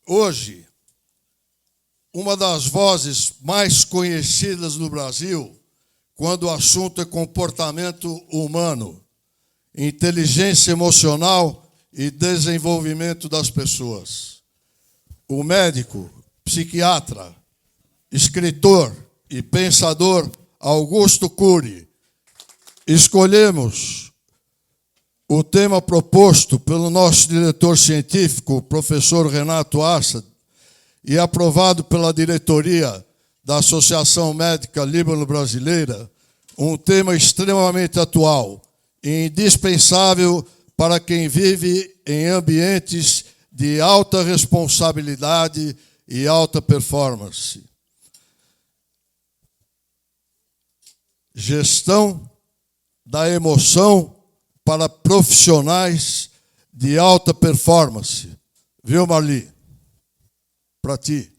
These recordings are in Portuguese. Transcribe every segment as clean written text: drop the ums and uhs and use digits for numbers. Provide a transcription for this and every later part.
Hoje, uma das vozes mais conhecidas no Brasil, quando o assunto é comportamento humano, inteligência emocional e desenvolvimento das pessoas. O médico, psiquiatra, escritor e pensador Augusto Cury. Escolhemos o tema proposto pelo nosso diretor científico, o professor Renato Assad, e aprovado pela diretoria da Associação Médica Líbano-Brasileira, um tema extremamente atual e indispensável para quem vive em ambientes de alta responsabilidade e alta performance. Gestão da emoção para profissionais de alta performance. Viu, Marli? Para ti.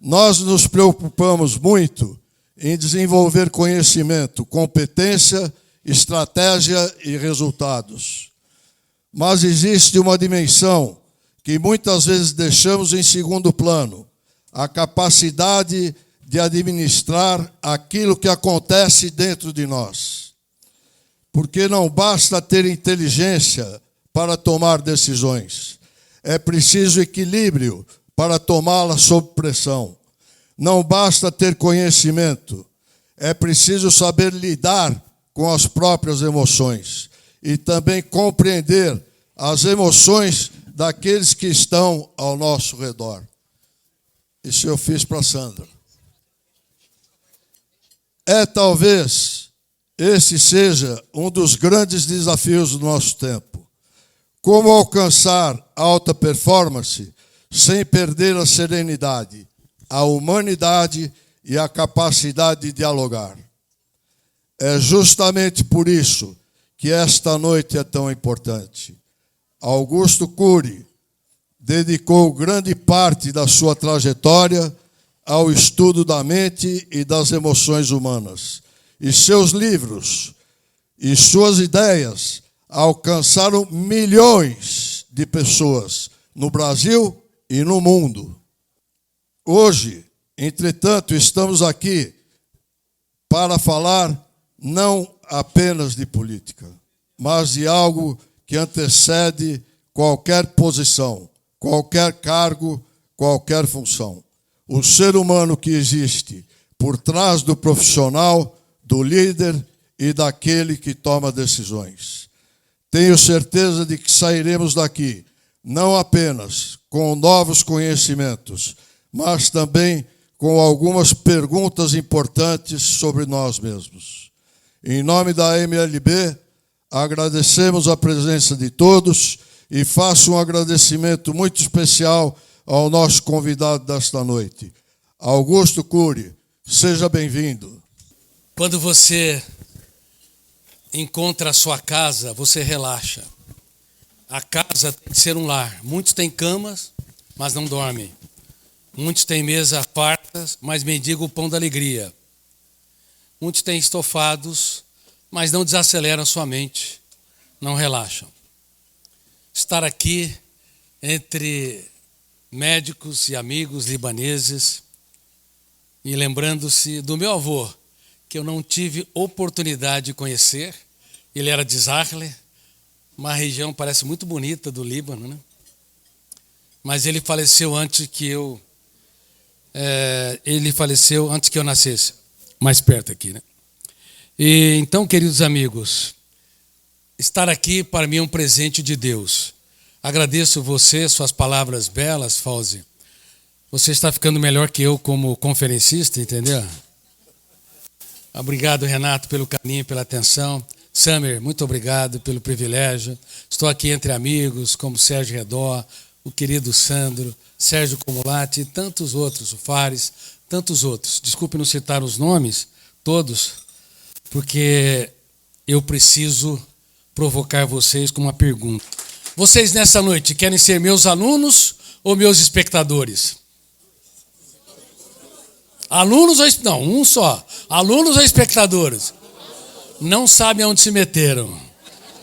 Nós nos preocupamos muito em desenvolver conhecimento, competência, estratégia e resultados. Mas existe uma dimensão que muitas vezes deixamos em segundo plano: a capacidade de administrar aquilo que acontece dentro de nós. Porque não basta ter inteligência para tomar decisões. É preciso equilíbrio para tomá-las sob pressão. Não basta ter conhecimento. É preciso saber lidar com as próprias emoções e também compreender as emoções daqueles que estão ao nosso redor. Isso eu fiz para a Sandra. Talvez esse seja um dos grandes desafios do nosso tempo. Como alcançar alta performance sem perder a serenidade, a humanidade e a capacidade de dialogar. É justamente por isso que esta noite é tão importante. Augusto Cury dedicou grande parte da sua trajetória ao estudo da mente e das emoções humanas. E seus livros e suas ideias alcançaram milhões de pessoas no Brasil e no mundo. Hoje, entretanto, estamos aqui para falar não apenas de política, mas de algo que antecede qualquer posição, qualquer cargo, qualquer função. O ser humano que existe por trás do profissional, do líder e daquele que toma decisões. Tenho certeza de que sairemos daqui não apenas com novos conhecimentos, mas também com algumas perguntas importantes sobre nós mesmos. Em nome da MLB, agradecemos a presença de todos e faço um agradecimento muito especial ao nosso convidado desta noite. Augusto Cury, seja bem-vindo. Quando você encontra a sua casa, você relaxa. A casa tem que ser um lar. Muitos têm camas, mas não dormem. Muitos têm mesas fartas, mas mendigam o pão da alegria. Muitos têm estofados, mas não desaceleram sua mente, não relaxam. Estar aqui entre médicos e amigos libaneses e lembrando-se do meu avô, que eu não tive oportunidade de conhecer. Ele era de Zarle, uma região parece muito bonita do Líbano, né? Mas ele faleceu antes que eu nascesse, mais perto aqui, né? E então, queridos amigos, estar aqui para mim é um presente de Deus. Agradeço você, suas palavras belas, Fauzi. Você está ficando melhor que eu como conferencista, entendeu? Obrigado, Renato, pelo carinho, pela atenção. Samer, muito obrigado pelo privilégio. Estou aqui entre amigos, como Sérgio Redó, o querido Sandro, Sérgio Comulati e tantos outros, o Fares, tantos outros. Desculpe não citar os nomes, todos, porque eu preciso provocar vocês com uma pergunta. Vocês, nessa noite, querem ser meus alunos ou meus espectadores? Alunos ou... Não, um só. Alunos ou espectadores? Não sabem aonde se meteram.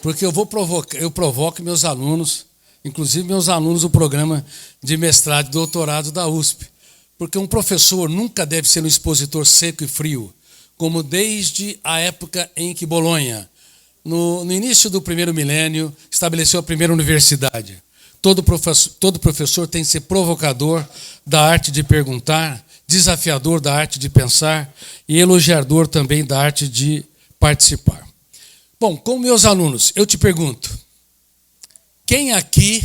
Porque eu provoco meus alunos inclusive meus alunos do programa de mestrado e doutorado da USP. Porque um professor nunca deve ser um expositor seco e frio, como desde a época em que Bolonha, no início do primeiro milênio, estabeleceu a primeira universidade. Todo professor tem que ser provocador da arte de perguntar, desafiador da arte de pensar e elogiador também da arte de participar. Bom, com meus alunos, eu te pergunto, quem aqui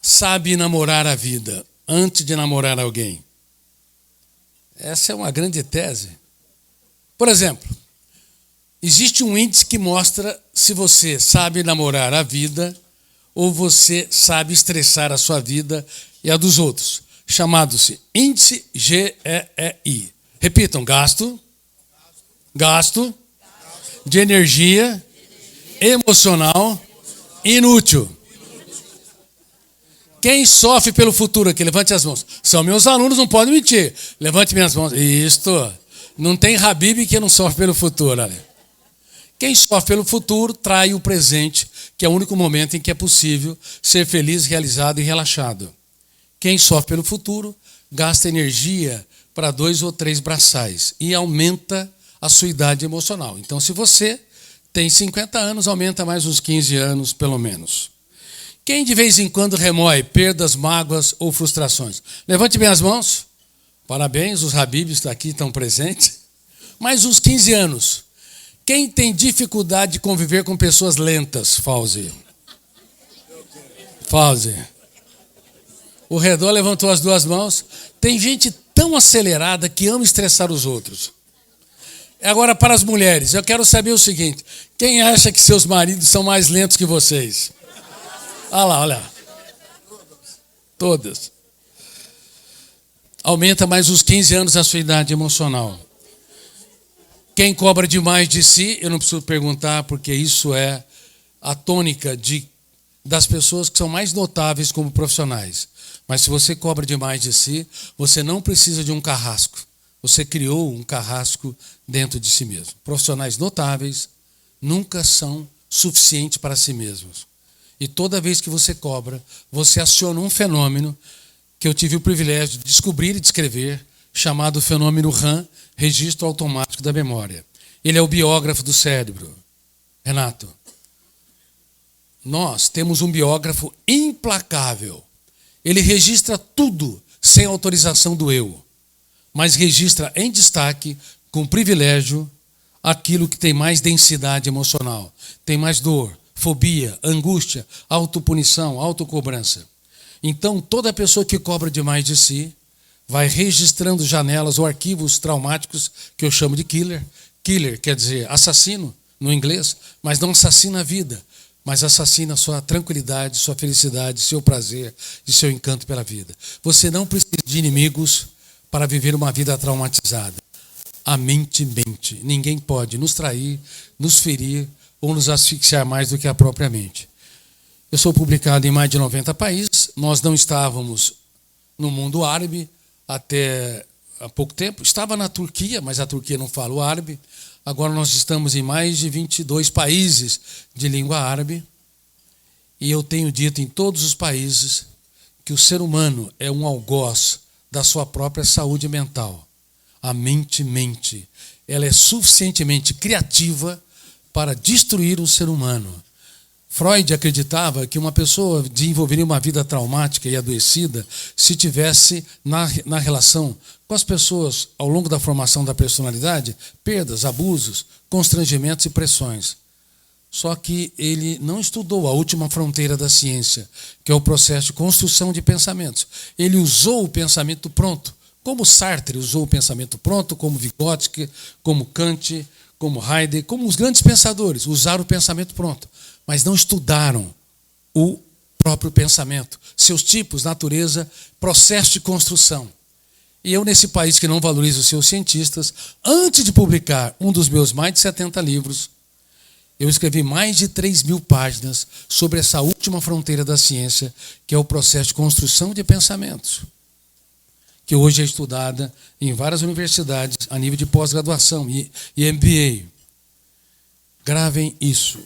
sabe namorar a vida antes de namorar alguém? Essa é uma grande tese. Por exemplo, existe um índice que mostra se você sabe namorar a vida ou você sabe estressar a sua vida e a dos outros, chamado-se índice GEEI. Repitam, gasto de energia emocional inútil. Quem sofre pelo futuro aqui? Levante as mãos. São meus alunos, não podem mentir. Levante minhas mãos. Isto. Não tem Habib que não sofre pelo futuro. Olha. Quem sofre pelo futuro trai o presente, que é o único momento em que é possível ser feliz, realizado e relaxado. Quem sofre pelo futuro gasta energia para 2 ou 3 braçais e aumenta a sua idade emocional. Então, se você tem 50 anos, aumenta mais uns 15 anos, pelo menos. Quem de vez em quando remói perdas, mágoas ou frustrações? Levante bem as mãos. Parabéns, os Habibs aqui estão presentes. Mais uns 15 anos. Quem tem dificuldade de conviver com pessoas lentas? Fauzi. O redor levantou as 2 mãos. Tem gente tão acelerada que ama estressar os outros. Agora, para as mulheres, eu quero saber o seguinte. Quem acha que seus maridos são mais lentos que vocês? Olha lá. Todas. Aumenta mais uns 15 anos a sua idade emocional. Quem cobra demais de si, eu não preciso perguntar, porque isso é a tônica das pessoas que são mais notáveis como profissionais. Mas se você cobra demais de si, você não precisa de um carrasco. Você criou um carrasco dentro de si mesmo. Profissionais notáveis nunca são suficientes para si mesmos. E toda vez que você cobra, você aciona um fenômeno que eu tive o privilégio de descobrir e descrever, chamado fenômeno RAM, registro automático da memória. Ele é o biógrafo do cérebro. Renato, nós temos um biógrafo implacável. Ele registra tudo sem autorização do eu, mas registra em destaque, com privilégio, aquilo que tem mais densidade emocional, tem mais dor, fobia, angústia, autopunição, autocobrança. Então, toda pessoa que cobra demais de si vai registrando janelas ou arquivos traumáticos que eu chamo de killer. Killer quer dizer assassino, no inglês, mas não assassina a vida, mas assassina a sua tranquilidade, sua felicidade, seu prazer e seu encanto pela vida. Você não precisa de inimigos para viver uma vida traumatizada. A mente mente. Ninguém pode nos trair, nos ferir ou nos asfixiar mais do que a própria mente. Eu sou publicado em mais de 90 países. Nós não estávamos no mundo árabe até há pouco tempo. Estava na Turquia, mas a Turquia não fala o árabe. Agora nós estamos em mais de 22 países de língua árabe. E eu tenho dito em todos os países que o ser humano é um algoz da sua própria saúde mental. A mente mente. Ela é suficientemente criativa para destruir o ser humano. Freud acreditava que uma pessoa desenvolveria uma vida traumática e adoecida se tivesse na relação com as pessoas, ao longo da formação da personalidade, perdas, abusos, constrangimentos e pressões. Só que ele não estudou a última fronteira da ciência, que é o processo de construção de pensamentos. Ele usou o pensamento pronto, como Sartre usou o pensamento pronto, como Vygotsky, como Kant, como Heidegger, como os grandes pensadores, usaram o pensamento pronto, mas não estudaram o próprio pensamento, seus tipos, natureza, processo de construção. E eu, nesse país que não valoriza os seus cientistas, antes de publicar um dos meus mais de 70 livros, eu escrevi mais de 3.000 páginas sobre essa última fronteira da ciência, que é o processo de construção de pensamentos, que hoje é estudada em várias universidades a nível de pós-graduação e MBA. Gravem isso.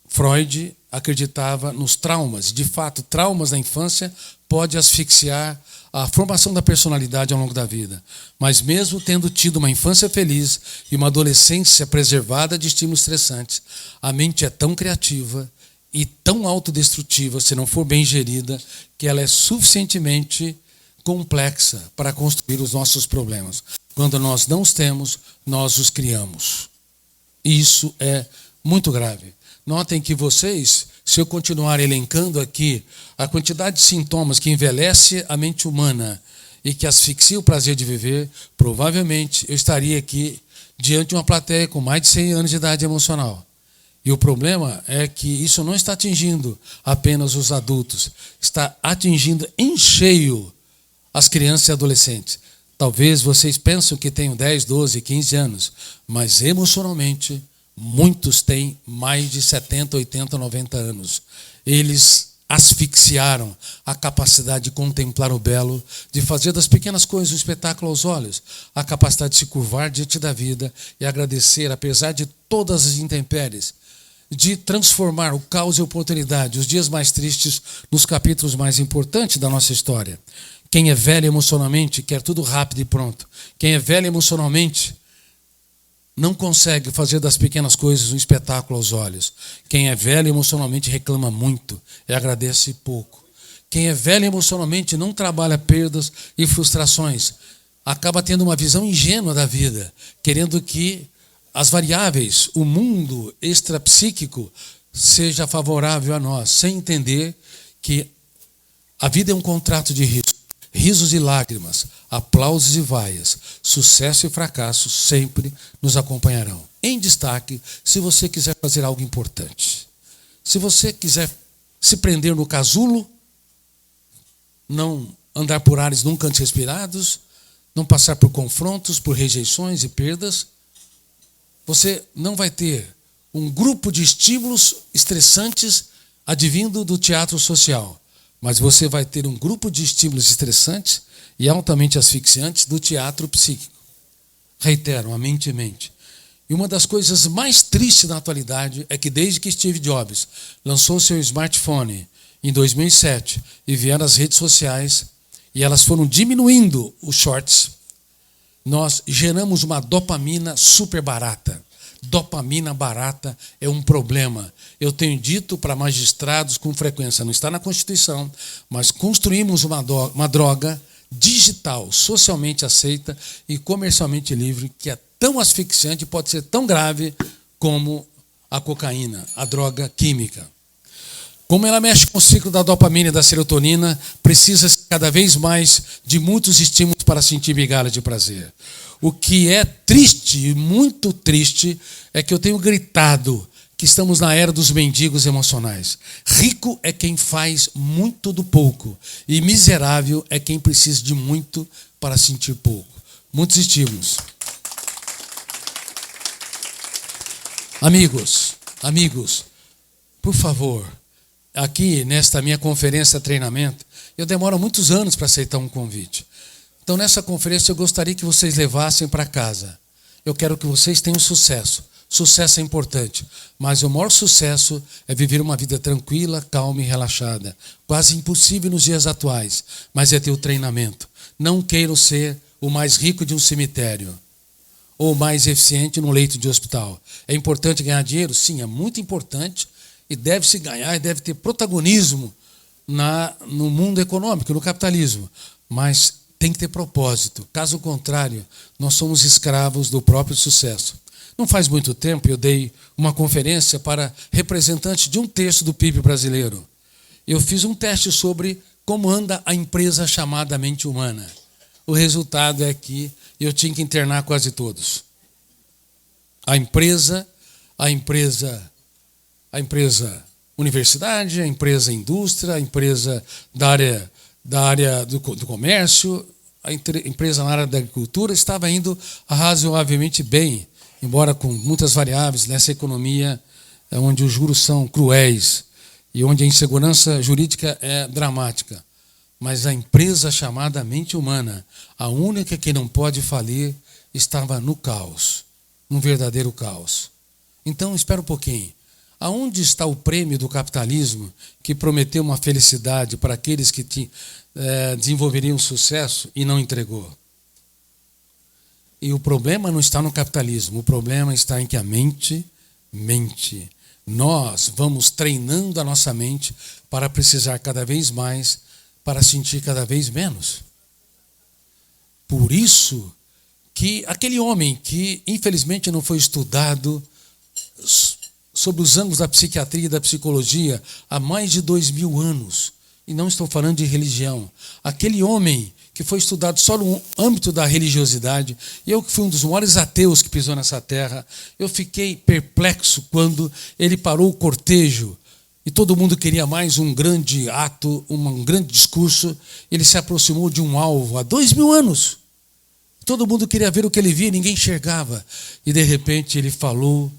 Freud acreditava nos traumas. De fato, traumas da infância podem asfixiar a formação da personalidade ao longo da vida. Mas mesmo tendo tido uma infância feliz e uma adolescência preservada de estímulos estressantes, a mente é tão criativa e tão autodestrutiva, se não for bem gerida, que ela é suficientemente complexa para construir os nossos problemas. Quando nós não os temos, nós os criamos. Isso é muito grave. Notem que vocês, se eu continuar elencando aqui a quantidade de sintomas que envelhece a mente humana e que asfixia o prazer de viver, provavelmente eu estaria aqui diante de uma plateia com mais de 100 anos de idade emocional. E o problema é que isso não está atingindo apenas os adultos, está atingindo em cheio as crianças e adolescentes. Talvez vocês pensam que tenham 10, 12, 15 anos, mas emocionalmente muitos têm mais de 70, 80, 90 anos. Eles asfixiaram a capacidade de contemplar o belo, de fazer das pequenas coisas um espetáculo aos olhos, a capacidade de se curvar diante da vida e agradecer, apesar de todas as intempéries, de transformar o caos e a oportunidade, os dias mais tristes, nos capítulos mais importantes da nossa história. Quem é velho emocionalmente quer tudo rápido e pronto. Quem é velho emocionalmente não consegue fazer das pequenas coisas um espetáculo aos olhos. Quem é velho emocionalmente reclama muito e agradece pouco. Quem é velho emocionalmente não trabalha perdas e frustrações. Acaba tendo uma visão ingênua da vida, querendo que as variáveis, o mundo extrapsíquico, seja favorável a nós, sem entender que a vida é um contrato de risco. Risos e lágrimas, aplausos e vaias, sucesso e fracasso sempre nos acompanharão. Em destaque, se você quiser fazer algo importante. Se você quiser se prender no casulo, não andar por ares nunca antes respirados, não passar por confrontos, por rejeições e perdas, você não vai ter um grupo de estímulos estressantes advindo do teatro social. Mas você vai ter um grupo de estímulos estressantes e altamente asfixiantes do teatro psíquico. Reitero, a mente. E uma das coisas mais tristes na atualidade é que desde que Steve Jobs lançou seu smartphone em 2007 e vieram as redes sociais e elas foram diminuindo os shorts, nós geramos uma dopamina super barata. Dopamina barata é um problema. Eu tenho dito para magistrados com frequência, não está na Constituição, mas construímos uma droga digital, socialmente aceita e comercialmente livre, que é tão asfixiante e pode ser tão grave como a cocaína, a droga química. Como ela mexe com o ciclo da dopamina e da serotonina, precisa cada vez mais de muitos estímulos para sentir migalhas de prazer. O que é triste, muito triste, é que eu tenho gritado que estamos na era dos mendigos emocionais. Rico é quem faz muito do pouco e miserável é quem precisa de muito para sentir pouco. Muitos estímulos. Amigos, por favor, aqui nesta minha conferência treinamento, eu demoro muitos anos para aceitar um convite. Então, nessa conferência, eu gostaria que vocês levassem para casa. Eu quero que vocês tenham sucesso. Sucesso é importante, mas o maior sucesso é viver uma vida tranquila, calma e relaxada. Quase impossível nos dias atuais, mas é ter o treinamento. Não queiram ser o mais rico de um cemitério ou o mais eficiente no leito de hospital. É importante ganhar dinheiro? Sim, é muito importante e deve-se ganhar e deve ter protagonismo no mundo econômico, no capitalismo. Mas tem que ter propósito. Caso contrário, nós somos escravos do próprio sucesso. Não faz muito tempo eu dei uma conferência para representantes de um terço do PIB brasileiro. Eu fiz um teste sobre como anda a empresa chamada mente humana. O resultado é que eu tinha que internar quase todos. A empresa universidade, a empresa indústria, a empresa da área do comércio, a empresa na área da agricultura estava indo razoavelmente bem, embora com muitas variáveis nessa economia onde os juros são cruéis e onde a insegurança jurídica é dramática. Mas a empresa chamada mente humana, a única que não pode falir, estava no caos, num verdadeiro caos. Então, espera um pouquinho. Aonde está o prêmio do capitalismo que prometeu uma felicidade para aqueles que desenvolveriam sucesso e não entregou? E o problema não está no capitalismo, o problema está em que a mente mente. Nós vamos treinando a nossa mente para precisar cada vez mais, para sentir cada vez menos. Por isso que aquele homem que infelizmente não foi estudado sob os ângulos da psiquiatria e da psicologia há mais de 2000 anos, e não estou falando de religião, aquele homem que foi estudado só no âmbito da religiosidade, e eu que fui um dos maiores ateus que pisou nessa terra, eu fiquei perplexo quando ele parou o cortejo e todo mundo queria mais um grande ato, um grande discurso. Ele se aproximou de um alvo há 2000 anos. Todo mundo queria ver o que ele via, ninguém enxergava. E de repente ele falou: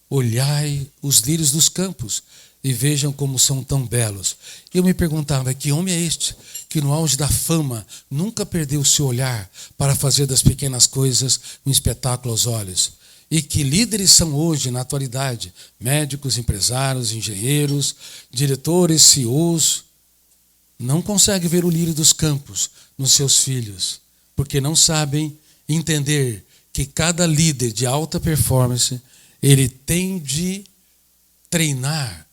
olhai os lírios dos campos e vejam como são tão belos. E eu me perguntava, que homem é este que no auge da fama nunca perdeu o seu olhar para fazer das pequenas coisas um espetáculo aos olhos? E que líderes são hoje, na atualidade, médicos, empresários, engenheiros, diretores, CEOs, não conseguem ver o lírio dos campos nos seus filhos, porque não sabem entender que cada líder de alta performance, ele tem de treinar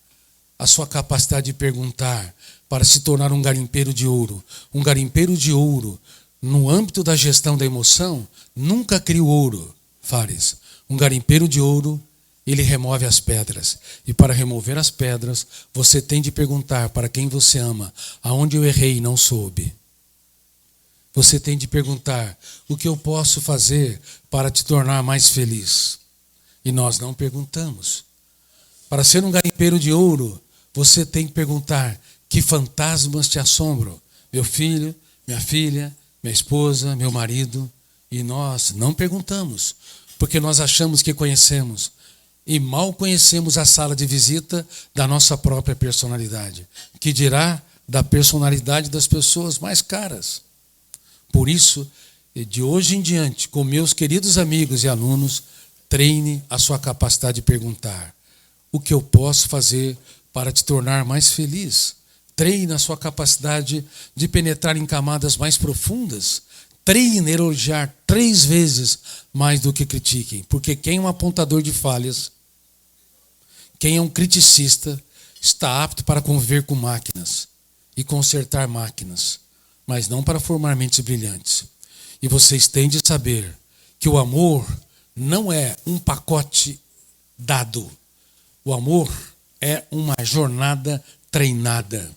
a sua capacidade de perguntar para se tornar um garimpeiro de ouro. Um garimpeiro de ouro, no âmbito da gestão da emoção, nunca cria o ouro, Fares. Um garimpeiro de ouro, ele remove as pedras. E para remover as pedras, você tem de perguntar para quem você ama: aonde eu errei e não soube? Você tem de perguntar: o que eu posso fazer para te tornar mais feliz? E nós não perguntamos. Para ser um garimpeiro de ouro, você tem que perguntar: que fantasmas te assombram? Meu filho, minha filha, minha esposa, meu marido. E nós não perguntamos, porque nós achamos que conhecemos. E mal conhecemos a sala de visita da nossa própria personalidade. Que dirá da personalidade das pessoas mais caras. Por isso, de hoje em diante, com meus queridos amigos e alunos, treine a sua capacidade de perguntar: o que eu posso fazer para te tornar mais feliz? Treine a sua capacidade de penetrar em camadas mais profundas. Treine a elogiar 3 vezes mais do que critiquem. Porque quem é um apontador de falhas, quem é um criticista, está apto para conviver com máquinas e consertar máquinas, mas não para formar mentes brilhantes. E vocês têm de saber que o amor não é um pacote dado. O amor é uma jornada treinada.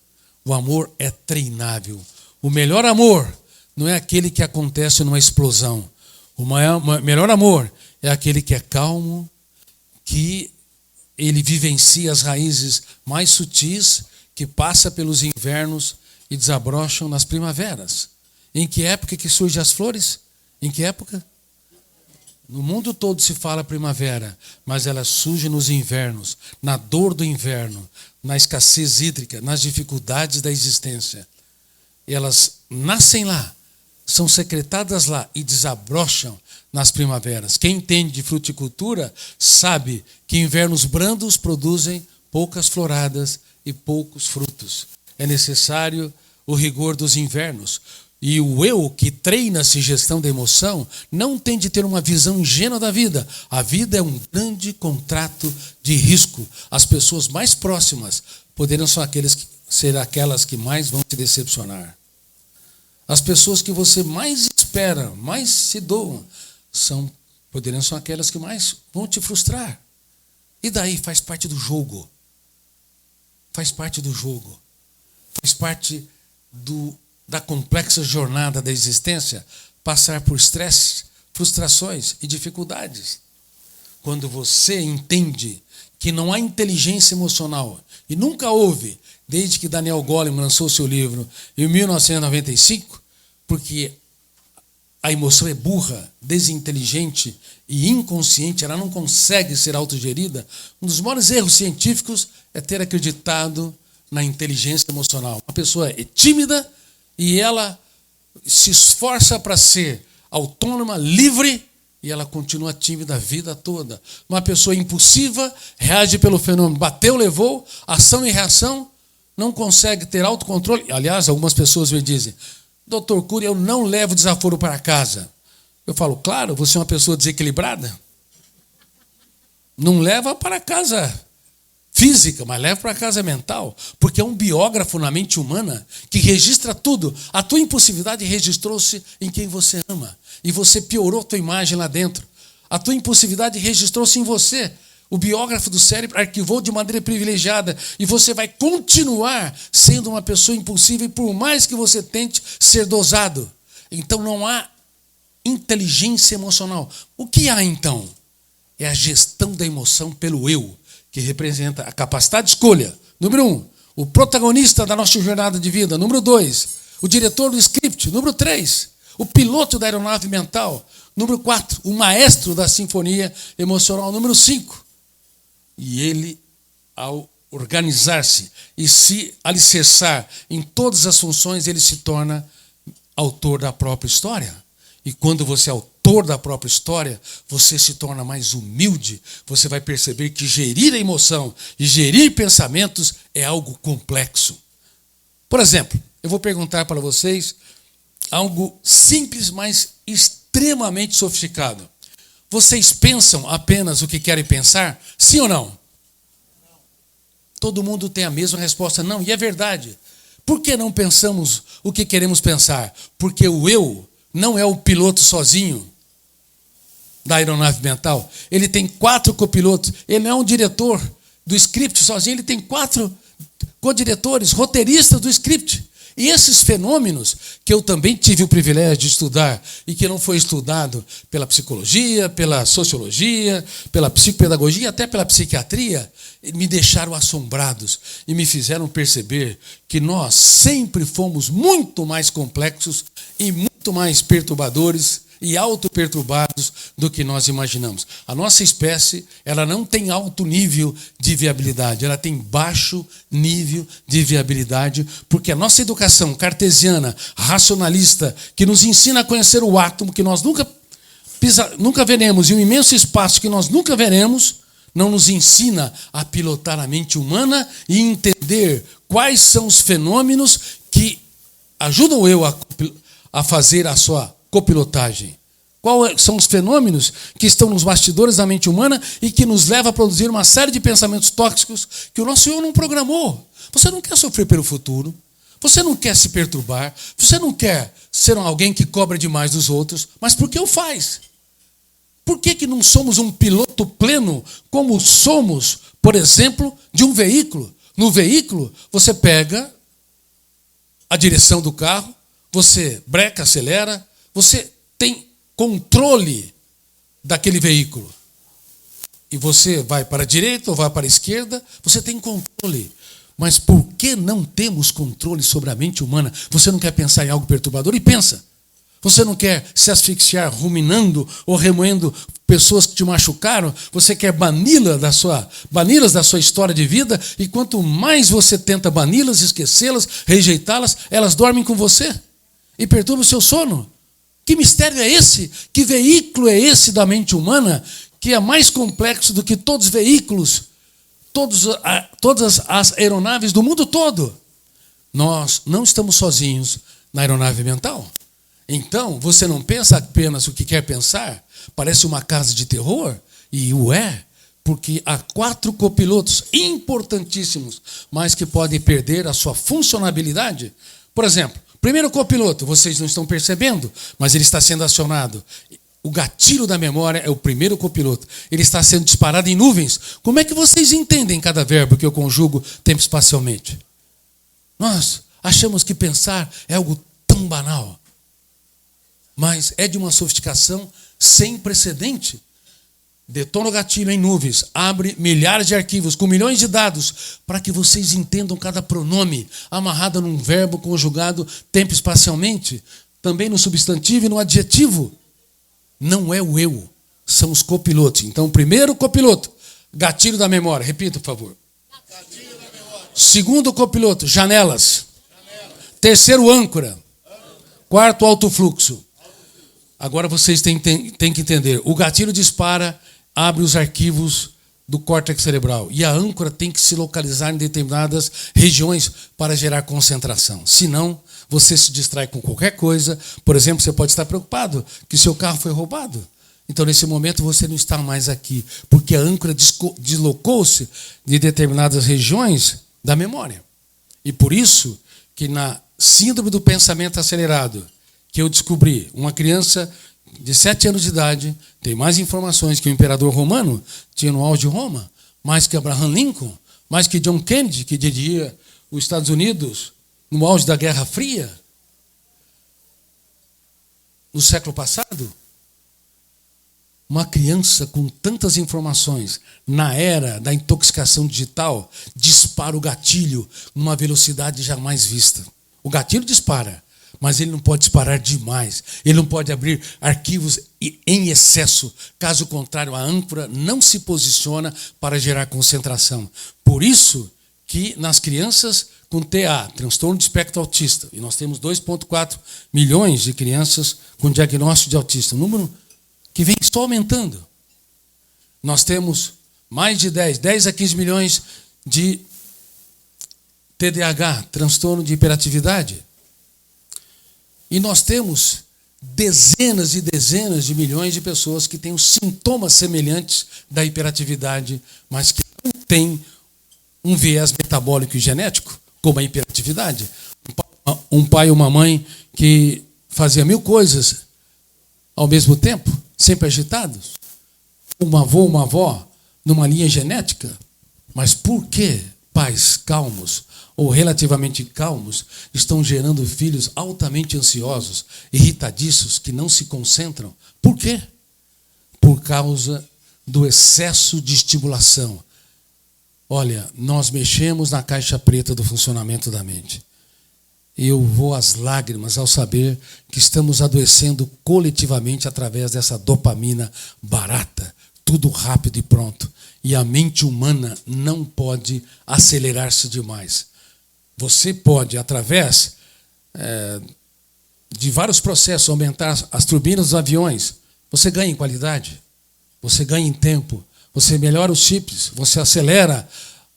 O amor é treinável. O melhor amor não é aquele que acontece numa explosão. O melhor amor é aquele que é calmo, que ele vivencia as raízes mais sutis, que passa pelos invernos e desabrocham nas primaveras. Em que época que surgem as flores? Em que época? No mundo todo se fala primavera, mas ela surge nos invernos, na dor do inverno, na escassez hídrica, nas dificuldades da existência. Elas nascem lá, são secretadas lá e desabrocham nas primaveras. Quem entende de fruticultura sabe que invernos brandos produzem poucas floradas e poucos frutos. É necessário o rigor dos invernos. E o eu que treina-se gestão da emoção não tem de ter uma visão ingênua da vida. A vida é um grande contrato de risco. As pessoas mais próximas poderão ser aquelas que mais vão te decepcionar. As pessoas que você mais espera, mais se doam, poderão ser aquelas que mais vão te frustrar. E daí faz parte do jogo. Faz parte do jogo. Faz parte da complexa jornada da existência, passar por estresse, frustrações e dificuldades. Quando você entende que não há inteligência emocional, e nunca houve, desde que Daniel Goleman lançou seu livro em 1995, porque a emoção é burra, desinteligente e inconsciente, ela não consegue ser autogerida. Um dos maiores erros científicos é ter acreditado na inteligência emocional. Uma pessoa é tímida e ela se esforça para ser autônoma, livre, e ela continua tímida a vida toda. Uma pessoa impulsiva reage pelo fenômeno. Bateu, levou, ação e reação, não consegue ter autocontrole. Aliás, algumas pessoas me dizem, doutor Cury, eu não levo desaforo para casa. Eu falo, claro, você é uma pessoa desequilibrada. Não leva para casa física, mas leva para casa mental. Porque é um biógrafo na mente humana que registra tudo. A tua impulsividade registrou-se em quem você ama. E você piorou a tua imagem lá dentro. A tua impulsividade registrou-se em você. O biógrafo do cérebro arquivou de maneira privilegiada. E você vai continuar sendo uma pessoa impulsiva, e por mais que você tente ser dosado. Então não há inteligência emocional. O que há então? É a gestão da emoção pelo eu, que representa a capacidade de escolha. Número 1, o protagonista da nossa jornada de vida. Número 2, o diretor do script. Número 3, o piloto da aeronave mental. Número 4, o maestro da sinfonia emocional. Número 5, e ele, ao organizar-se e se alicerçar em todas as funções, ele se torna autor da própria história. E quando você é autor da própria história, você se torna mais humilde. Você vai perceber que gerir a emoção e gerir pensamentos é algo complexo. Por exemplo, eu vou perguntar para vocês algo simples, mas extremamente sofisticado. Vocês pensam apenas o que querem pensar? Sim ou não? Todo mundo tem a mesma resposta, não. E é verdade. Por que não pensamos o que queremos pensar? Porque o eu não é o piloto sozinho da aeronave mental. Ele tem 4 copilotos. Ele não é um diretor do script sozinho. Ele tem 4 codiretores, roteiristas do script. E esses fenômenos, que eu também tive o privilégio de estudar, e que não foi estudado pela psicologia, pela sociologia, pela psicopedagogia e até pela psiquiatria, me deixaram assombrados e me fizeram perceber que nós sempre fomos muito mais complexos e muito mais perturbadores e autoperturbados do que nós imaginamos. A nossa espécie, ela não tem alto nível de viabilidade, ela tem baixo nível de viabilidade, porque a nossa educação cartesiana, racionalista, que nos ensina a conhecer o átomo que nós nunca veremos, e um imenso espaço que nós nunca veremos, não nos ensina a pilotar a mente humana e entender quais são os fenômenos que ajudam eu a fazer a sua copilotagem. Quais são os fenômenos que estão nos bastidores da mente humana e que nos levam a produzir uma série de pensamentos tóxicos que o nosso eu não programou. Você não quer sofrer pelo futuro, você não quer se perturbar, você não quer ser alguém que cobra demais dos outros, mas por que o faz? Por que não somos um piloto pleno como somos, por exemplo, de um veículo? No veículo, você pega a direção do carro, você breca, acelera, você tem controle daquele veículo. E você vai para a direita ou vai para a esquerda, você tem controle. Mas por que não temos controle sobre a mente humana? Você não quer pensar em algo perturbador? E pensa. Você não quer se asfixiar ruminando ou remoendo pessoas que te machucaram? Você quer bani-las da sua história de vida? E quanto mais você tenta bani-las, esquecê-las, rejeitá-las, elas dormem com você e perturbam o seu sono. Que mistério é esse? Que veículo é esse da mente humana que é mais complexo do que todos os veículos, todas as aeronaves do mundo todo? Nós não estamos sozinhos na aeronave mental. Então, você não pensa apenas o que quer pensar? Parece uma casa de terror? E o é, porque há 4 copilotos importantíssimos, mas que podem perder a sua funcionabilidade. Por exemplo, primeiro copiloto, vocês não estão percebendo, mas ele está sendo acionado. O gatilho da memória é o primeiro copiloto. Ele está sendo disparado em nuvens. Como é que vocês entendem cada verbo que eu conjugo tempo espacialmente? Nós achamos que pensar é algo tão banal, mas é de uma sofisticação sem precedente. Detona o gatilho em nuvens, abre milhares de arquivos com milhões de dados para que vocês entendam cada pronome amarrado num verbo conjugado tempo espacialmente, também no substantivo e no adjetivo. Não é o eu, são os copilotos. Então, primeiro copiloto, gatilho da memória. Repita, por favor. Gatilho da memória. Segundo copiloto, janelas. Terceiro, âncora. Quarto, alto fluxo. Agora vocês têm que entender. O gatilho dispara, abre os arquivos do córtex cerebral. E a âncora tem que se localizar em determinadas regiões para gerar concentração. Senão, você se distrai com qualquer coisa. Por exemplo, você pode estar preocupado que seu carro foi roubado. Então, nesse momento, você não está mais aqui, porque a âncora deslocou-se de determinadas regiões da memória. E por isso que na síndrome do pensamento acelerado, que eu descobri, uma criança de 7 anos de idade tem mais informações que o imperador romano tinha no auge de Roma, mais que Abraham Lincoln, mais que John Kennedy, que dirigia os Estados Unidos no auge da Guerra Fria, no século passado. Uma criança com tantas informações, na era da intoxicação digital, dispara o gatilho numa velocidade jamais vista. O gatilho dispara, mas ele não pode disparar demais. Ele não pode abrir arquivos em excesso. Caso contrário, a âncora não se posiciona para gerar concentração. Por isso que nas crianças com TA, transtorno de espectro autista, e nós temos 2,4 milhões de crianças com diagnóstico de autista, um número que vem só aumentando. Nós temos mais de 10 a 15 milhões de TDAH, transtorno de hiperatividade. E nós temos dezenas e dezenas de milhões de pessoas que têm os sintomas semelhantes da hiperatividade, mas que não têm um viés metabólico e genético, como a hiperatividade. Um pai e uma mãe que fazia 1000 coisas ao mesmo tempo, sempre agitados. Um avô, uma avó, numa linha genética. Mas por que pais calmos, ou relativamente calmos, estão gerando filhos altamente ansiosos, irritadiços, que não se concentram? Por quê? Por causa do excesso de estimulação. Olha, nós mexemos na caixa preta do funcionamento da mente. Eu vou às lágrimas ao saber que estamos adoecendo coletivamente através dessa dopamina barata, tudo rápido e pronto. E a mente humana não pode acelerar-se demais. Você pode, através de vários processos, aumentar as turbinas dos aviões. Você ganha em qualidade, você ganha em tempo, você melhora os chips, você acelera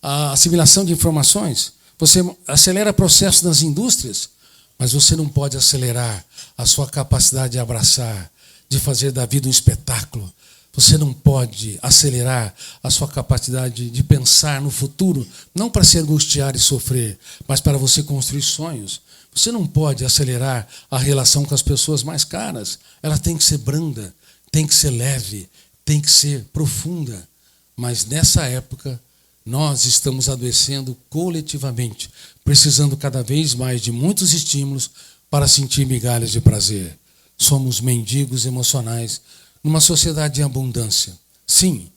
a assimilação de informações, você acelera processos nas indústrias, mas você não pode acelerar a sua capacidade de abraçar, de fazer da vida um espetáculo. Você não pode acelerar a sua capacidade de pensar no futuro, não para se angustiar e sofrer, mas para você construir sonhos. Você não pode acelerar a relação com as pessoas mais caras. Ela tem que ser branda, tem que ser leve, tem que ser profunda. Mas nessa época, nós estamos adoecendo coletivamente, precisando cada vez mais de muitos estímulos para sentir migalhas de prazer. Somos mendigos emocionais numa sociedade em abundância. Sim,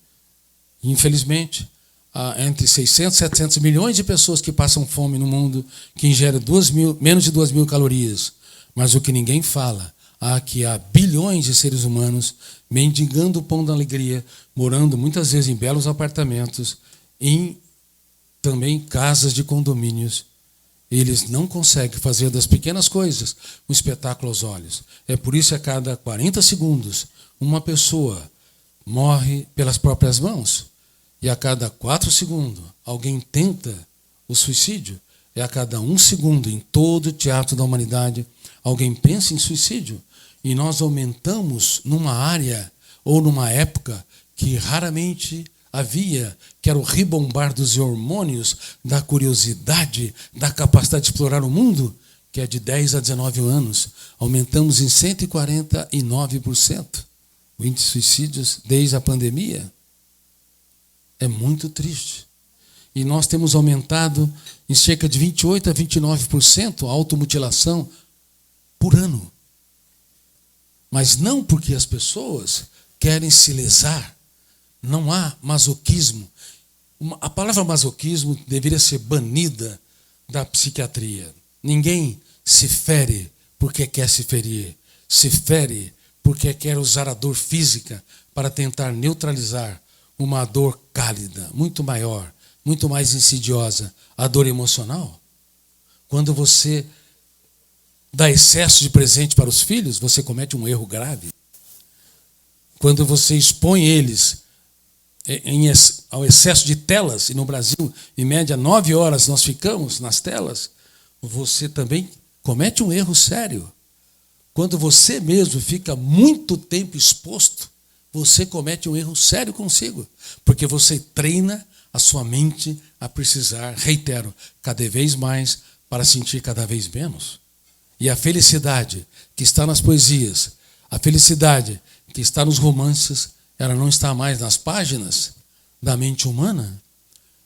infelizmente, há entre 600 e 700 milhões de pessoas que passam fome no mundo, que ingerem menos de 2.000 calorias. Mas o que ninguém fala é que há bilhões de seres humanos mendigando o pão da alegria, morando muitas vezes em belos apartamentos, em também casas de condomínios. Eles não conseguem fazer das pequenas coisas um espetáculo aos olhos. É por isso que a cada 40 segundos uma pessoa morre pelas próprias mãos. E a cada 4 segundos alguém tenta o suicídio. E a cada 1 segundo em todo o teatro da humanidade alguém pensa em suicídio. E nós aumentamos numa área ou numa época que raramente havia, que era o ribombar dos hormônios, da curiosidade, da capacidade de explorar o mundo, que é de 10 a 19 anos. Aumentamos em 149% o índice de suicídios desde a pandemia. É muito triste. E nós temos aumentado em cerca de 28% a 29% a automutilação por ano. Mas não porque as pessoas querem se lesar. Não há masoquismo. A palavra masoquismo deveria ser banida da psiquiatria. Ninguém se fere porque quer se ferir. Se fere porque quer usar a dor física para tentar neutralizar uma dor cálida, muito maior, muito mais insidiosa, a dor emocional. Quando você dá excesso de presente para os filhos, você comete um erro grave. Quando você expõe eles ao excesso de telas, e no Brasil, em média, 9 horas nós ficamos nas telas, você também comete um erro sério. Quando você mesmo fica muito tempo exposto, você comete um erro sério consigo, porque você treina a sua mente a precisar, reitero, cada vez mais para sentir cada vez menos. E a felicidade que está nas poesias, a felicidade que está nos romances, ela não está mais nas páginas da mente humana.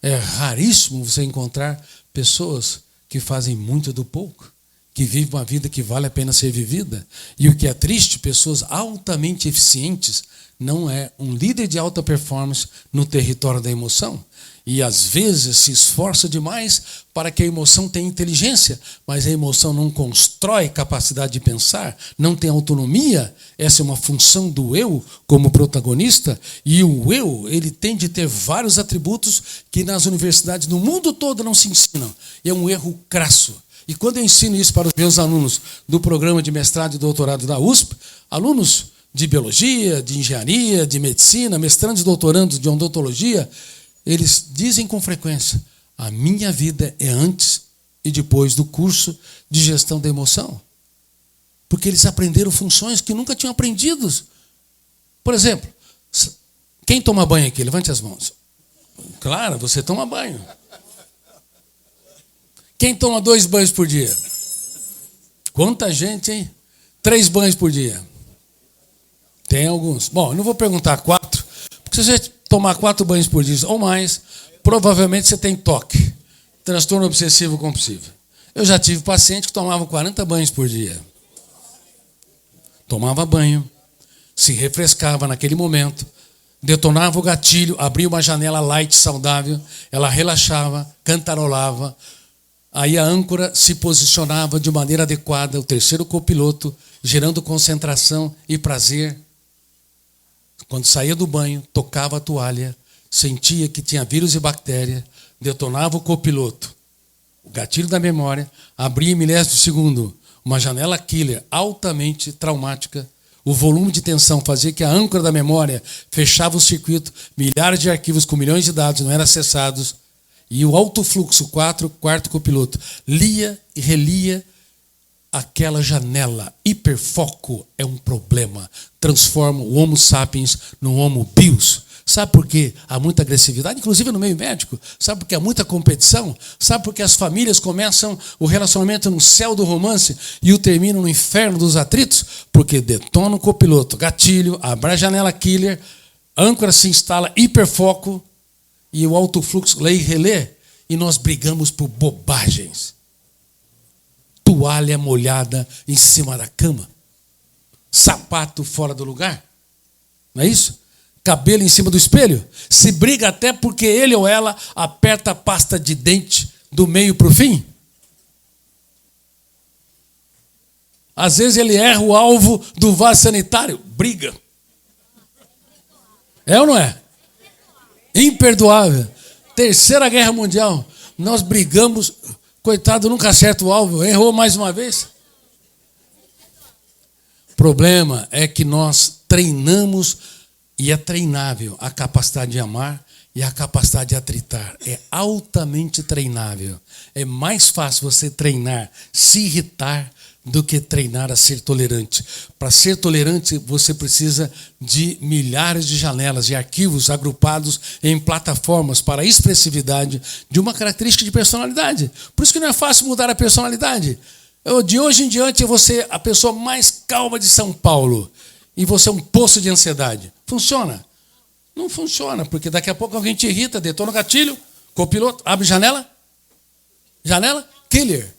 É raríssimo você encontrar pessoas que fazem muito do pouco, que vivem uma vida que vale a pena ser vivida. E o que é triste, pessoas altamente eficientes não é um líder de alta performance no território da emoção. E às vezes se esforça demais para que a emoção tenha inteligência, mas a emoção não constrói capacidade de pensar, não tem autonomia. Essa é uma função do eu como protagonista, e o eu, ele tem de ter vários atributos que nas universidades no mundo todo não se ensinam. E é um erro crasso. E quando eu ensino isso para os meus alunos do programa de mestrado e doutorado da USP, alunos de biologia, de engenharia, de medicina, mestrandos e doutorandos de odontologia, eles dizem com frequência: a minha vida é antes e depois do curso de gestão da emoção. Porque eles aprenderam funções que nunca tinham aprendido. Por exemplo, quem toma banho aqui? Levante as mãos. Claro, você toma banho. Quem toma 2 banhos por dia? Quanta gente, hein? 3 banhos por dia. Tem alguns. Bom, eu não vou perguntar 4, porque se você tomar 4 banhos por dia ou mais, provavelmente você tem TOC, transtorno obsessivo compulsivo. Eu já tive paciente que tomava 40 banhos por dia. Tomava banho, se refrescava naquele momento, detonava o gatilho, abria uma janela light saudável, ela relaxava, cantarolava, aí a âncora se posicionava de maneira adequada, o terceiro copiloto, gerando concentração e prazer. Quando saía do banho, tocava a toalha, sentia que tinha vírus e bactéria, detonava o copiloto, o gatilho da memória, abria em milésimos de segundo uma janela killer altamente traumática. O volume de tensão fazia que a âncora da memória fechava o circuito, milhares de arquivos com milhões de dados não eram acessados, e o alto fluxo, quarto copiloto, lia e relia aquela janela. Hiperfoco é um problema. Transforma o Homo sapiens no Homo bios. Sabe por quê? Há muita agressividade, inclusive no meio médico. Sabe por que há muita competição? Sabe por que as famílias começam o relacionamento no céu do romance e o terminam no inferno dos atritos? Porque detona o copiloto, gatilho, abre a janela killer, âncora se instala, hiperfoco, e o alto fluxo lê e relê, e nós brigamos por bobagens. Toalha molhada em cima da cama, sapato fora do lugar, não é isso? Cabelo em cima do espelho, se briga até porque ele ou ela aperta a pasta de dente do meio para o fim. Às vezes ele erra o alvo do vaso sanitário, briga. É ou não é? Imperdoável. Terceira Guerra Mundial, nós brigamos, coitado, nunca acerta o alvo, errou mais uma vez. O problema é que nós treinamos, e é treinável, a capacidade de amar e a capacidade de atritar. É altamente treinável. É mais fácil você treinar, se irritar, do que treinar a ser tolerante. Para ser tolerante, você precisa de milhares de janelas e arquivos agrupados em plataformas para a expressividade de uma característica de personalidade. Por isso que não é fácil mudar a personalidade. De hoje em diante, eu vou ser a pessoa mais calma de São Paulo. E você é um poço de ansiedade. Funciona? Não funciona, porque daqui a pouco alguém te irrita, detona o gatilho, copiloto, abre janela, killer.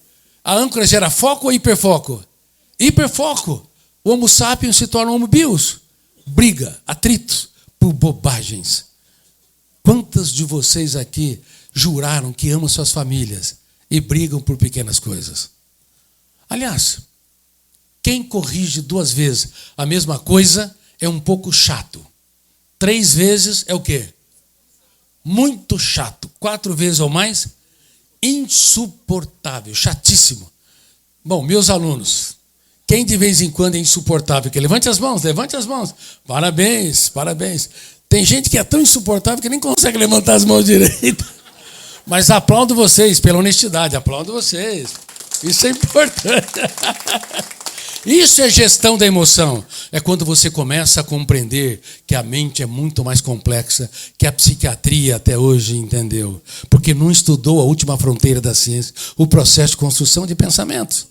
A âncora gera foco ou hiperfoco? Hiperfoco. O Homo sapiens se torna Homo bios. Briga, atritos por bobagens. Quantos de vocês aqui juraram que amam suas famílias e brigam por pequenas coisas? Aliás, quem corrige 2 vezes a mesma coisa é um pouco chato. 3 vezes é o quê? Muito chato. 4 vezes ou mais, insuportável, chatíssimo. Bom, meus alunos, quem de vez em quando é insuportável? Que levante as mãos, levante as mãos. Parabéns, parabéns. Tem gente que é tão insuportável que nem consegue levantar as mãos direito. Mas aplaudo vocês pela honestidade, aplaudo vocês. Isso é importante. Isso é gestão da emoção. É quando você começa a compreender que a mente é muito mais complexa que a psiquiatria até hoje entendeu. Porque não estudou a última fronteira da ciência, o processo de construção de pensamentos.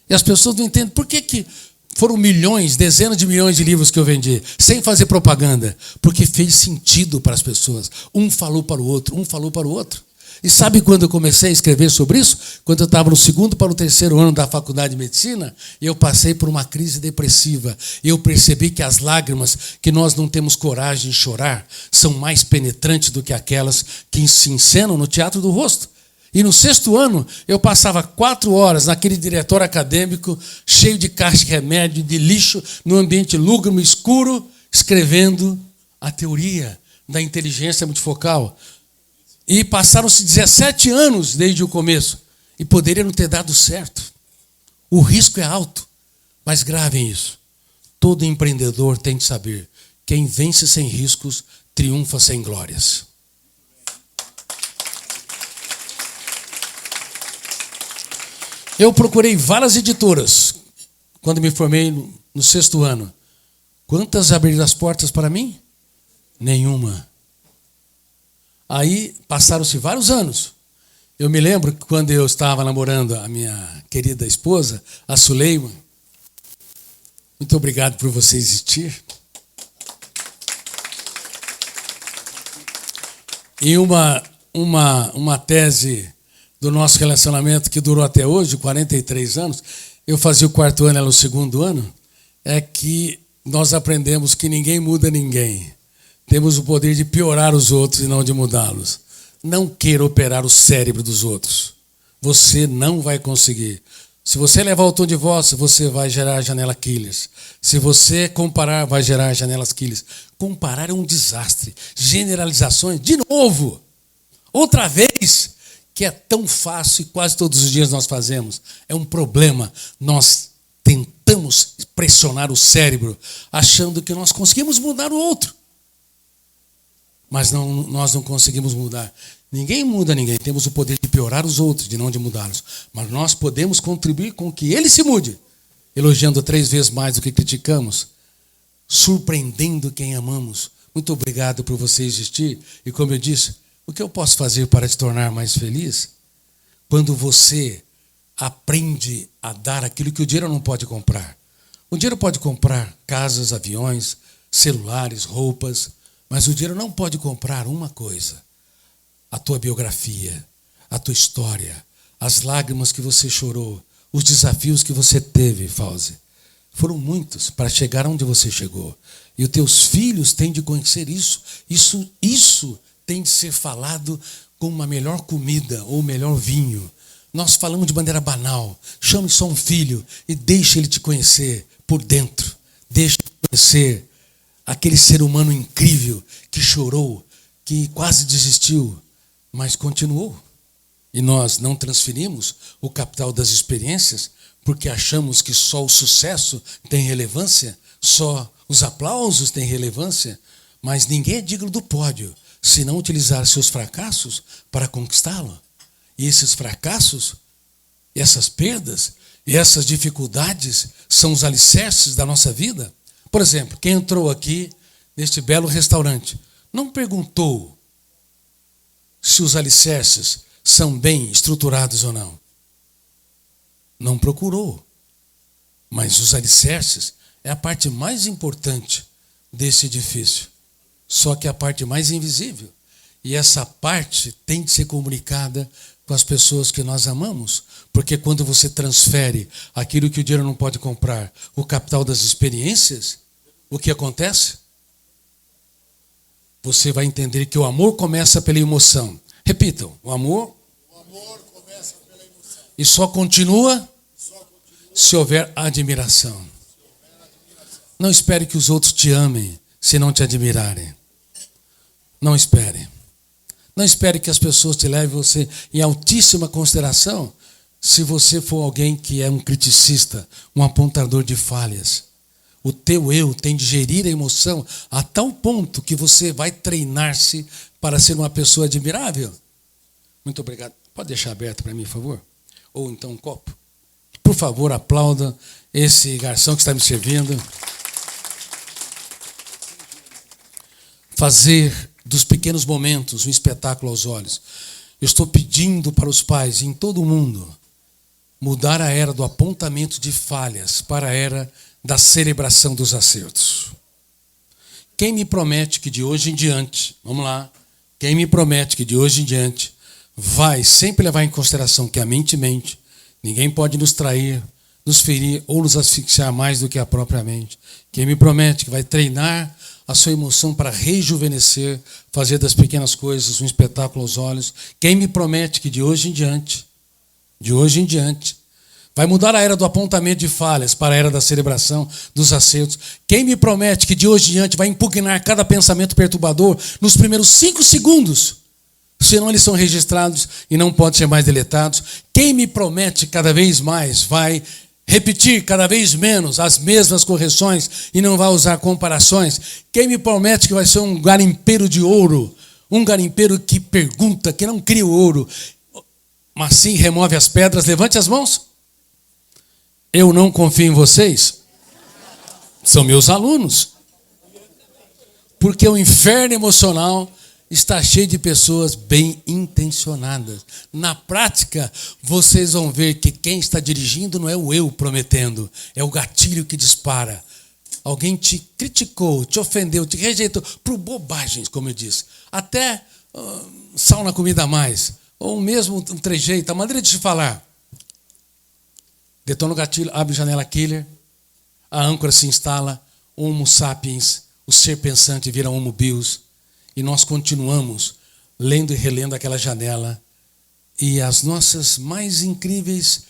E as pessoas não entendem por que foram milhões, dezenas de milhões de livros que eu vendi, sem fazer propaganda. Porque fez sentido para as pessoas. Um falou para o outro, um falou para o outro. E sabe quando eu comecei a escrever sobre isso? Quando eu estava no 2º para o 3º ano da faculdade de medicina, eu passei por uma crise depressiva. E eu percebi que as lágrimas que nós não temos coragem de chorar são mais penetrantes do que aquelas que se encenam no teatro do rosto. E no 6º ano, eu passava 4 horas naquele diretório acadêmico, cheio de caixa de remédio, de lixo, num ambiente lúgubre, escuro, escrevendo a teoria da inteligência multifocal. E passaram-se 17 anos desde o começo. E poderia não ter dado certo. O risco é alto. Mas gravem isso. Todo empreendedor tem que saber: quem vence sem riscos, triunfa sem glórias. Eu procurei várias editoras quando me formei no 6º ano. Quantas abriram as portas para mim? Nenhuma. Aí passaram-se vários anos. Eu me lembro que quando eu estava namorando a minha querida esposa, a Suleima, muito obrigado por você existir. E uma tese do nosso relacionamento que durou até hoje, 43 anos, eu fazia o 4º ano, ela o 2º ano, é que nós aprendemos que ninguém muda ninguém. Temos o poder de piorar os outros e não de mudá-los. Não queira operar o cérebro dos outros. Você não vai conseguir. Se você levar o tom de voz, você vai gerar janela Aquiles. Se você comparar, vai gerar janelas Aquiles. Comparar é um desastre. Generalizações, de novo. Outra vez, que é tão fácil e quase todos os dias nós fazemos. É um problema. Nós tentamos pressionar o cérebro, achando que nós conseguimos mudar o outro. Mas nós não conseguimos mudar. Ninguém muda ninguém. Temos o poder de piorar os outros, de não de mudá-los. Mas nós podemos contribuir com que ele se mude, elogiando 3 vezes mais do que criticamos, surpreendendo quem amamos. Muito obrigado por você existir. E como eu disse, o que eu posso fazer para te tornar mais feliz? Quando você aprende a dar aquilo que o dinheiro não pode comprar. O dinheiro pode comprar casas, aviões, celulares, roupas, mas o dinheiro não pode comprar uma coisa: a tua biografia, a tua história, as lágrimas que você chorou, os desafios que você teve, Fauzi. Foram muitos para chegar onde você chegou. E os teus filhos têm de conhecer isso. Isso tem de ser falado com uma melhor comida ou melhor vinho. Nós falamos de maneira banal. Chame só um filho e deixe ele te conhecer por dentro. Deixe ele conhecer aquele ser humano incrível que chorou, que quase desistiu, mas continuou. E nós não transferimos o capital das experiências porque achamos que só o sucesso tem relevância, só os aplausos têm relevância, mas ninguém é digno do pódio se não utilizar seus fracassos para conquistá-lo. E esses fracassos, essas perdas e essas dificuldades são os alicerces da nossa vida. Por exemplo, quem entrou aqui neste belo restaurante não perguntou se os alicerces são bem estruturados ou não. Não procurou. Mas os alicerces é a parte mais importante desse edifício. Só que é a parte mais invisível. E essa parte tem de ser comunicada com as pessoas que nós amamos. Porque quando você transfere aquilo que o dinheiro não pode comprar, o capital das experiências, o que acontece? Você vai entender que o amor começa pela emoção. Repitam, o amor começa pela emoção. E só continua se houver admiração. Não espere que os outros te amem se não te admirarem. Não espere. Não espere que as pessoas te levem você em altíssima consideração se você for alguém que é um criticista, um apontador de falhas, o teu eu tem de gerir a emoção a tal ponto que você vai treinar-se para ser uma pessoa admirável. Muito obrigado. Pode deixar aberto para mim, por favor? Ou então um copo. Por favor, aplauda esse garçom que está me servindo. Fazer dos pequenos momentos um espetáculo aos olhos. Eu estou pedindo para os pais em todo o mundo mudar a era do apontamento de falhas para a era da celebração dos acertos. Quem me promete que de hoje em diante, vamos lá, quem me promete que de hoje em diante vai sempre levar em consideração que a mente mente, ninguém pode nos trair, nos ferir ou nos asfixiar mais do que a própria mente. Quem me promete que vai treinar a sua emoção para rejuvenescer, fazer das pequenas coisas um espetáculo aos olhos. Quem me promete que de hoje em diante, vai mudar a era do apontamento de falhas para a era da celebração dos acertos. Quem me promete que de hoje em diante vai impugnar cada pensamento perturbador nos primeiros 5 segundos, senão eles são registrados e não podem ser mais deletados. Quem me promete cada vez mais vai repetir cada vez menos as mesmas correções e não vai usar comparações. Quem me promete que vai ser um garimpeiro de ouro, um garimpeiro que pergunta, que não cria o ouro, mas sim remove as pedras. Levante as mãos. Eu não confio em vocês. São meus alunos. Porque o inferno emocional está cheio de pessoas bem intencionadas. Na prática, vocês vão ver que quem está dirigindo não é o eu prometendo, é o gatilho que dispara. Alguém te criticou, te ofendeu, te rejeitou por bobagens, como eu disse. Até sal na comida a mais, ou mesmo um trejeito, a maneira de te falar. Detona o gatilho, abre a janela killer, a âncora se instala, Homo sapiens, o ser pensante vira Homo bios, e nós continuamos lendo e relendo aquela janela, e as nossas mais incríveis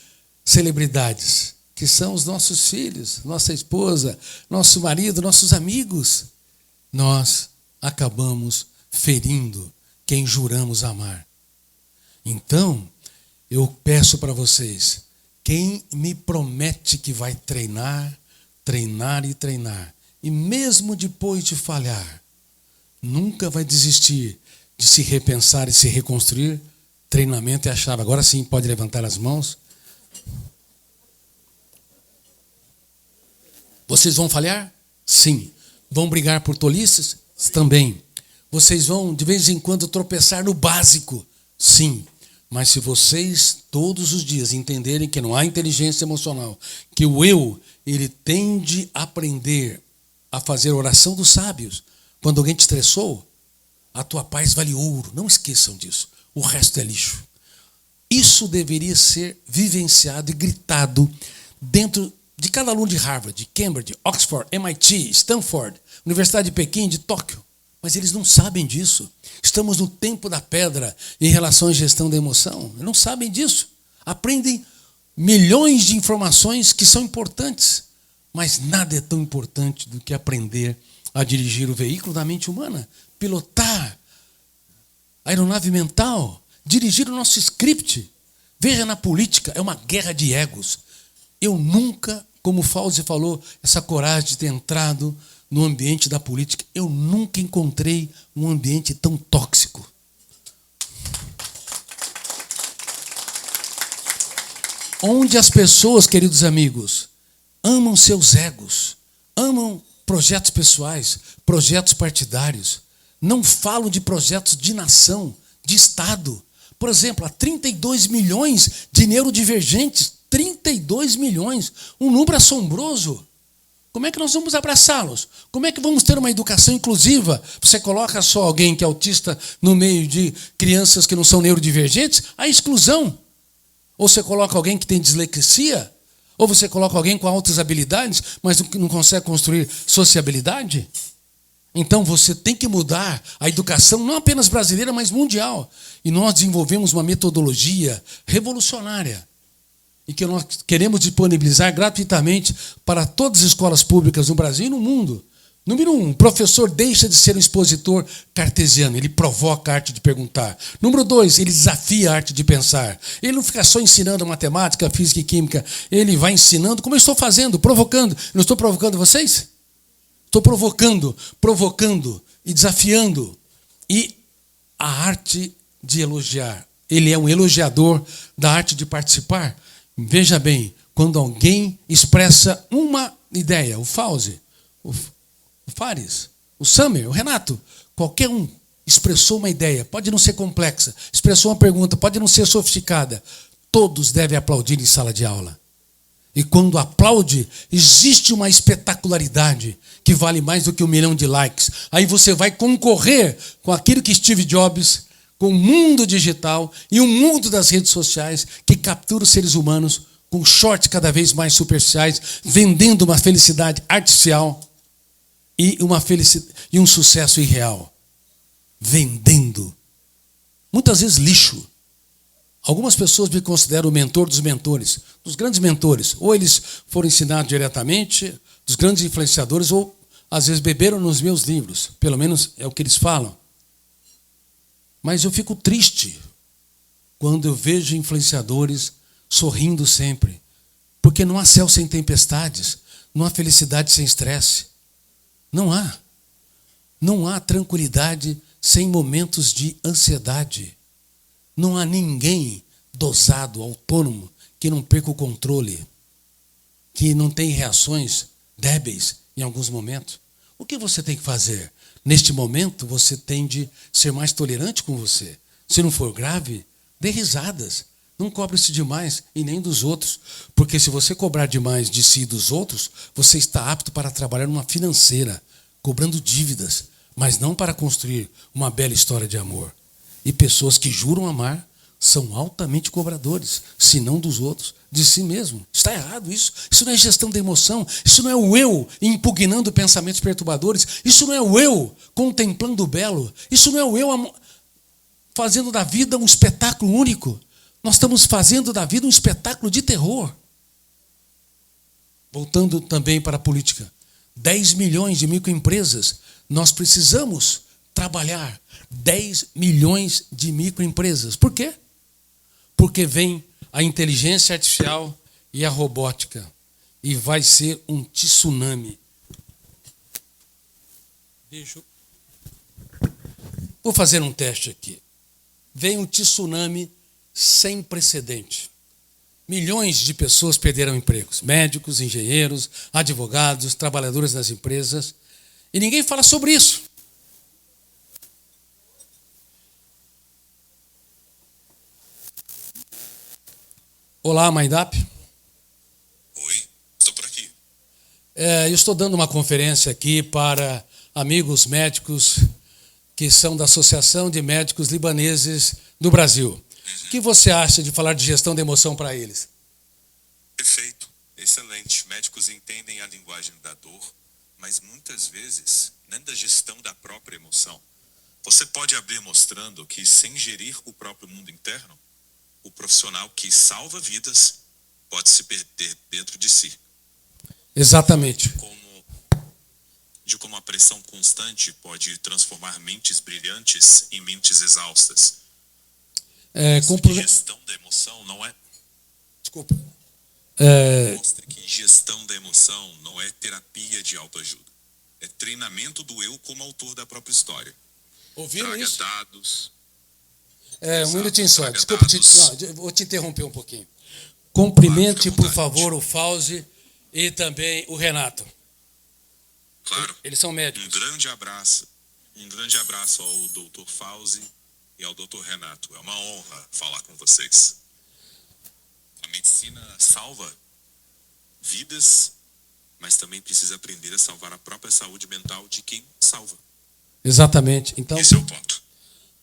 celebridades, que são os nossos filhos, nossa esposa, nosso marido, nossos amigos, nós acabamos ferindo quem juramos amar. Então, eu peço para vocês, quem me promete que vai treinar, treinar e treinar, e mesmo depois de falhar, nunca vai desistir de se repensar e se reconstruir, treinamento é a chave. Agora sim, pode levantar as mãos. Vocês vão falhar? Sim. Vão brigar por tolices? Também. Vocês vão, de vez em quando, tropeçar no básico? Sim. Mas se vocês, todos os dias, entenderem que não há inteligência emocional, que o eu, ele tende a aprender a fazer oração dos sábios. Quando alguém te estressou, a tua paz vale ouro. Não esqueçam disso. O resto é lixo. Isso deveria ser vivenciado e gritado dentro de cada aluno de Harvard, de Cambridge, Oxford, MIT, Stanford, Universidade de Pequim, de Tóquio. Mas eles não sabem disso. Estamos no tempo da pedra em relação à gestão da emoção. Eles não sabem disso. Aprendem milhões de informações que são importantes, mas nada é tão importante do que aprender a dirigir o veículo da mente humana, pilotar a aeronave mental, dirigir o nosso script. Veja, na política, é uma guerra de egos. Eu nunca, como o Fauzi falou, essa coragem de ter entrado no ambiente da política, eu nunca encontrei um ambiente tão tóxico. Onde as pessoas, queridos amigos, amam seus egos, amam projetos pessoais, projetos partidários, não falam de projetos de nação, de Estado. Por exemplo, há 32 milhões de neurodivergentes, 32 milhões, um número assombroso. Como é que nós vamos abraçá-los? Como é que vamos ter uma educação inclusiva? Você coloca só alguém que é autista no meio de crianças que não são neurodivergentes, há exclusão. Ou você coloca alguém que tem dislexia, ou você coloca alguém com altas habilidades, mas não consegue construir sociabilidade. Então você tem que mudar a educação, não apenas brasileira, mas mundial. E nós desenvolvemos uma metodologia revolucionária, e que nós queremos disponibilizar gratuitamente para todas as escolas públicas no Brasil e no mundo, Número 1, o professor deixa de ser um expositor cartesiano, ele provoca a arte de perguntar. Número 2, ele desafia a arte de pensar. Ele não fica só ensinando matemática, física e química, ele vai ensinando, como eu estou fazendo, provocando. Não estou provocando vocês? Estou provocando e desafiando. E a arte de elogiar. Ele é um elogiador da arte de participar. Veja bem, quando alguém expressa uma ideia, o Fauzi, o Fares, o Samer, o Renato, qualquer um expressou uma ideia, pode não ser complexa, expressou uma pergunta, pode não ser sofisticada, todos devem aplaudir em sala de aula. E quando aplaude, existe uma espetacularidade que vale mais do que 1 milhão de likes. Aí você vai concorrer com aquilo que Steve Jobs, com o mundo digital e o mundo das redes sociais, que captura os seres humanos com shorts cada vez mais superficiais, vendendo uma felicidade artificial e um sucesso irreal. Vendendo. Muitas vezes lixo. Algumas pessoas me consideram o mentor dos mentores, dos grandes mentores. Ou eles foram ensinados diretamente, dos grandes influenciadores, ou às vezes beberam nos meus livros. Pelo menos é o que eles falam. Mas eu fico triste quando eu vejo influenciadores sorrindo sempre. Porque não há céu sem tempestades, não há felicidade sem estresse. Não há. Não há tranquilidade sem momentos de ansiedade. Não há ninguém dosado, autônomo, que não perca o controle, que não tem reações débeis em alguns momentos. O que você tem que fazer? Neste momento, você tem de ser mais tolerante com você. Se não for grave, dê risadas. Não cobre-se demais e nem dos outros. Porque se você cobrar demais de si e dos outros, você está apto para trabalhar numa financeira, cobrando dívidas, mas não para construir uma bela história de amor. E pessoas que juram amar são altamente cobradores, se não dos outros, de si mesmo. Está errado isso. Isso não é gestão da emoção. Isso não é o eu impugnando pensamentos perturbadores. Isso não é o eu contemplando o belo. Isso não é o eu fazendo da vida um espetáculo único. Nós estamos fazendo da vida um espetáculo de terror. Voltando também para a política. 10 milhões de microempresas. Nós precisamos trabalhar 10 milhões de microempresas. Por quê? Porque vem a inteligência artificial e a robótica. E vai ser um tsunami. Vou fazer um teste aqui. Vem um tsunami sem precedente. Milhões de pessoas perderam empregos. Médicos, engenheiros, advogados, trabalhadores das empresas. E ninguém fala sobre isso. Olá, Maidap. Oi, estou por aqui. Eu estou dando uma conferência aqui para amigos médicos que são da Associação de Médicos Libaneses do Brasil. O que você acha de falar de gestão da emoção para eles? Perfeito, excelente. Médicos entendem a linguagem da dor, mas muitas vezes nem da gestão da própria emoção. Você pode abrir mostrando que, sem gerir o próprio mundo interno, o profissional que salva vidas pode se perder dentro de si. Exatamente. De como a pressão constante pode transformar mentes brilhantes em mentes exaustas. Gestão da emoção não é... Desculpa. Mostra que gestão da emoção não é terapia de autoajuda. É treinamento do eu como autor da própria história. Ouviram Traga isso? dados. Um minutinho só. Traga Desculpa, dados. vou te interromper um pouquinho. Cumprimente, Fica à por vontade. favor, o Fauzi e também o Renato. Claro. Eles são médicos. Um grande abraço ao Dr. Fauzi e ao Dr. Renato. É uma honra falar com vocês. A medicina salva vidas, mas também precisa aprender a salvar a própria saúde mental de quem salva. Exatamente. Então, Esse é o ponto.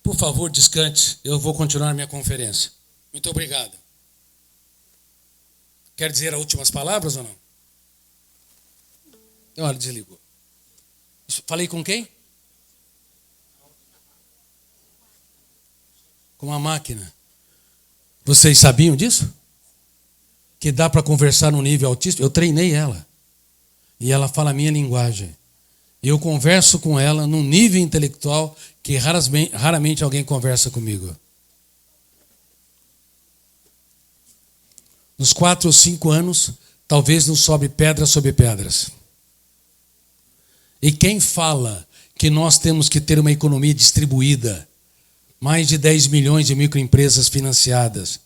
por favor, descante. Eu vou continuar minha conferência. Muito obrigado. Quer dizer as últimas palavras ou não? Olha, desligou. Falei com quem? Com a máquina. Vocês sabiam disso? Que dá para conversar no nível autístico? Eu treinei ela. E ela fala a minha linguagem. Eu converso com ela num nível intelectual que raramente alguém conversa comigo. Nos 4 ou 5 anos, talvez não sobe pedra sobre pedras. E quem fala que nós temos que ter uma economia distribuída, mais de 10 milhões de microempresas financiadas,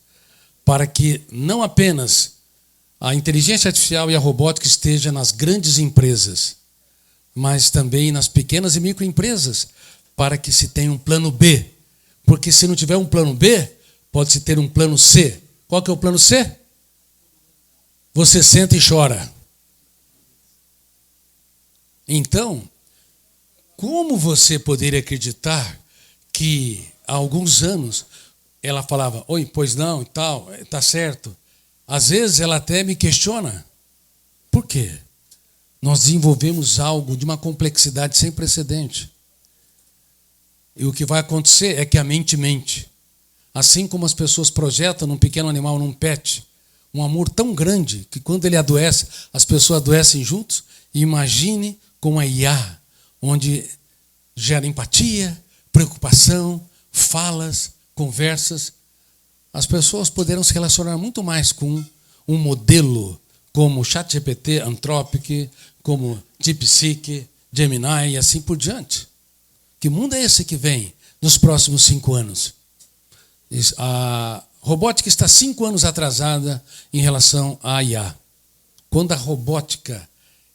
para que não apenas a inteligência artificial e a robótica estejam nas grandes empresas, mas também nas pequenas e microempresas, para que se tenha um plano B. Porque se não tiver um plano B, pode-se ter um plano C. Qual que é o plano C? Você senta e chora. Então, como você poderia acreditar que há alguns anos ela falava, oi, pois não, e tal, está certo. Às vezes ela até me questiona. Por quê? Nós desenvolvemos algo de uma complexidade sem precedente. E o que vai acontecer é que a mente mente. Assim como as pessoas projetam num pequeno animal, num pet, um amor tão grande que quando ele adoece, as pessoas adoecem juntos. Imagine com a IA, onde gera empatia, preocupação, falas, conversas. As pessoas poderão se relacionar muito mais com um modelo como ChatGPT, Anthropic, como DeepSeek, Gemini e assim por diante. Que mundo é esse que vem nos próximos 5 anos? A robótica está 5 anos atrasada em relação à IA. Quando a robótica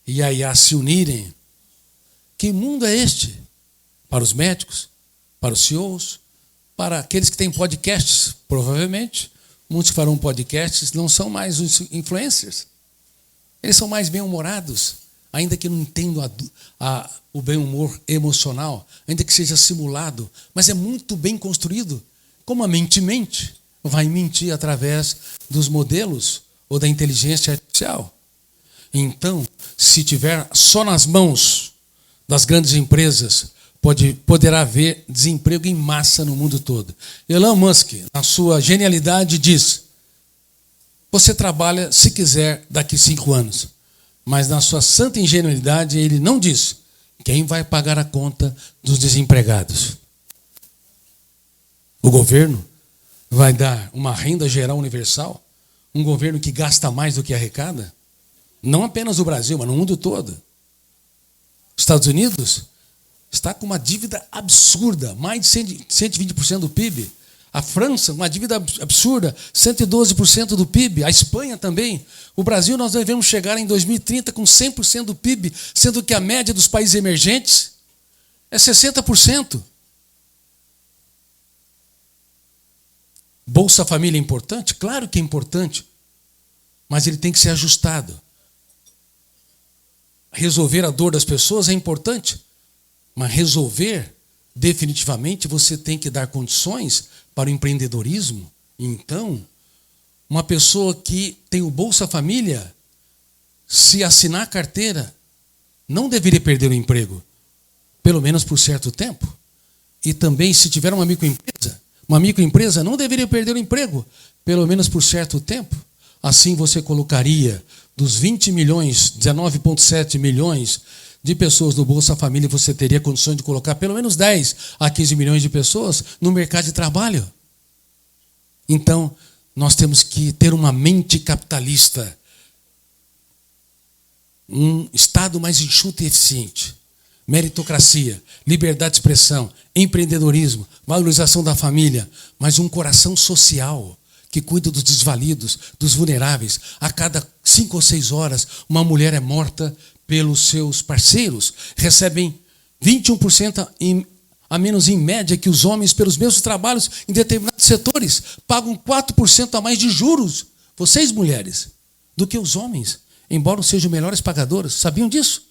e a IA se unirem, que mundo é este? Para os médicos, para os CEOs, para aqueles que têm podcasts, provavelmente. Muitos que farão podcasts não são mais os influencers. Eles são mais bem-humorados, ainda que não entendam o bem-humor emocional, ainda que seja simulado, mas é muito bem construído. Como a mente mente, vai mentir através dos modelos ou da inteligência artificial. Então, se tiver só nas mãos das grandes empresas, poderá haver desemprego em massa no mundo todo. Elon Musk, na sua genialidade, diz: você trabalha, se quiser, daqui 5 anos. Mas na sua santa ingenuidade, ele não diz quem vai pagar a conta dos desempregados. O governo vai dar uma renda geral universal? Um governo que gasta mais do que arrecada? Não apenas no Brasil, mas no mundo todo. Os Estados Unidos está com uma dívida absurda, mais de 120% do PIB. A França, uma dívida absurda, 112% do PIB. A Espanha também. O Brasil, nós devemos chegar em 2030 com 100% do PIB, sendo que a média dos países emergentes é 60%. Bolsa Família é importante? Claro que é importante, mas ele tem que ser ajustado. Resolver a dor das pessoas é importante, mas resolver definitivamente você tem que dar condições para o empreendedorismo. Então, uma pessoa que tem o Bolsa Família, se assinar a carteira, não deveria perder o emprego, pelo menos por certo tempo. E também, se tiver uma microempresa não deveria perder o emprego, pelo menos por certo tempo. Assim você colocaria dos 20 milhões, 19,7 milhões de pessoas do Bolsa Família, você teria condições de colocar pelo menos 10 a 15 milhões de pessoas no mercado de trabalho. Então, nós temos que ter uma mente capitalista, um Estado mais enxuto e eficiente. Meritocracia, liberdade de expressão, empreendedorismo, valorização da família, mas um coração social que cuida dos desvalidos, dos vulneráveis. A cada 5 ou 6 horas, uma mulher é morta pelos seus parceiros. Recebem 21% a menos em média que os homens pelos mesmos trabalhos em determinados setores. Pagam 4% a mais de juros, vocês mulheres, do que os homens, embora sejam melhores pagadoras. Sabiam disso?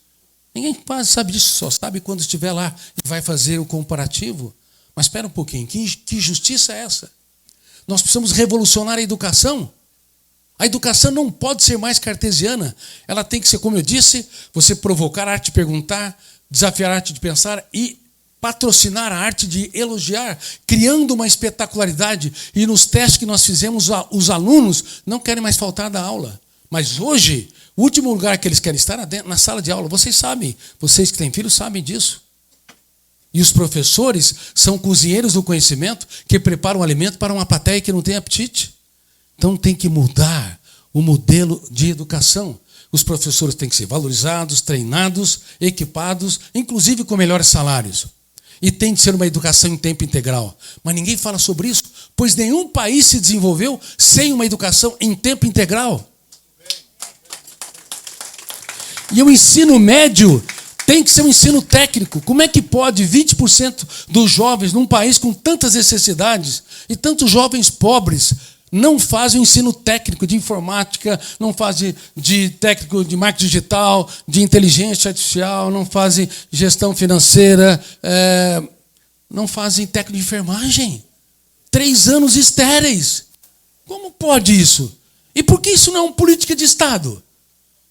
Ninguém quase sabe disso, só sabe quando estiver lá e vai fazer o comparativo. Mas espera um pouquinho, que justiça é essa? Nós precisamos revolucionar a educação. A educação não pode ser mais cartesiana. Ela tem que ser, como eu disse, você provocar a arte de perguntar, desafiar a arte de pensar e patrocinar a arte de elogiar, criando uma espetacularidade. E nos testes que nós fizemos, os alunos não querem mais faltar da aula. Mas hoje, O último lugar que eles querem estar é na sala de aula. Vocês sabem, vocês que têm filhos sabem disso. E os professores são cozinheiros do conhecimento que preparam o alimento para uma plateia que não tem apetite. Então tem que mudar o modelo de educação. Os professores têm que ser valorizados, treinados, equipados, inclusive com melhores salários. E tem de ser uma educação em tempo integral. Mas ninguém fala sobre isso, pois nenhum país se desenvolveu sem uma educação em tempo integral. E o ensino médio tem que ser um ensino técnico. Como é que pode 20% dos jovens num país com tantas necessidades e tantos jovens pobres não fazem o ensino técnico de informática, não fazem de técnico de marketing digital, de inteligência artificial, não fazem gestão financeira, não fazem técnico de enfermagem? 3 anos estéreis. Como pode isso? E por que isso não é uma política de Estado?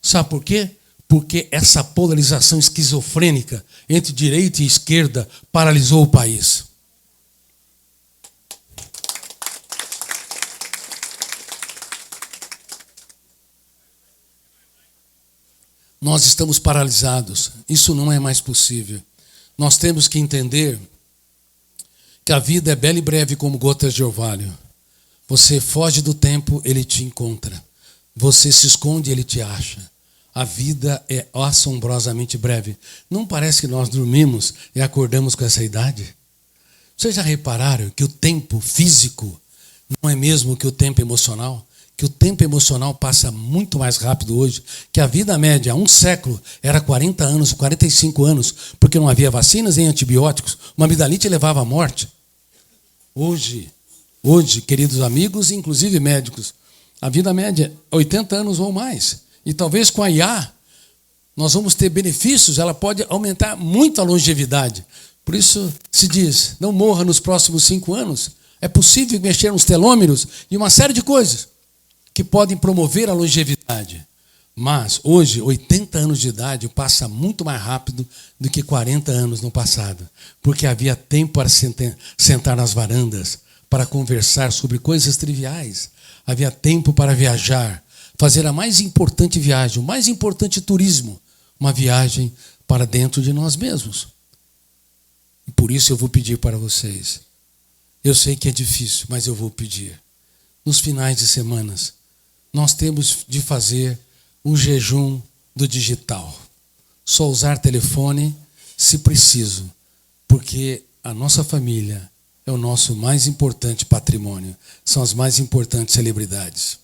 Sabe por quê? Porque essa polarização esquizofrênica entre direita e esquerda paralisou o país. Nós estamos paralisados. Isso não é mais possível. Nós temos que entender que a vida é bela e breve como gotas de orvalho. Você foge do tempo, ele te encontra. Você se esconde, ele te acha. A vida é assombrosamente breve. Não parece que nós dormimos e acordamos com essa idade? Vocês já repararam que o tempo físico não é mesmo que o tempo emocional? Que o tempo emocional passa muito mais rápido hoje, que a vida média, há um século, era 40 anos, 45 anos, porque não havia vacinas nem antibióticos. Uma amidalite levava à morte. Hoje, queridos amigos, inclusive médicos, a vida média é 80 anos ou mais. E talvez com a IA, nós vamos ter benefícios, ela pode aumentar muito a longevidade. Por isso se diz, não morra nos próximos 5 anos. É possível mexer nos telômeros e uma série de coisas que podem promover a longevidade. Mas hoje, 80 anos de idade passa muito mais rápido do que 40 anos no passado. Porque havia tempo para sentar nas varandas, para conversar sobre coisas triviais. Havia tempo para viajar, fazer a mais importante viagem, o mais importante turismo, uma viagem para dentro de nós mesmos. E por isso eu vou pedir para vocês. Eu sei que é difícil, mas eu vou pedir. Nos finais de semanas, nós temos de fazer um jejum do digital. Só usar telefone se preciso, porque a nossa família é o nosso mais importante patrimônio, são as mais importantes celebridades.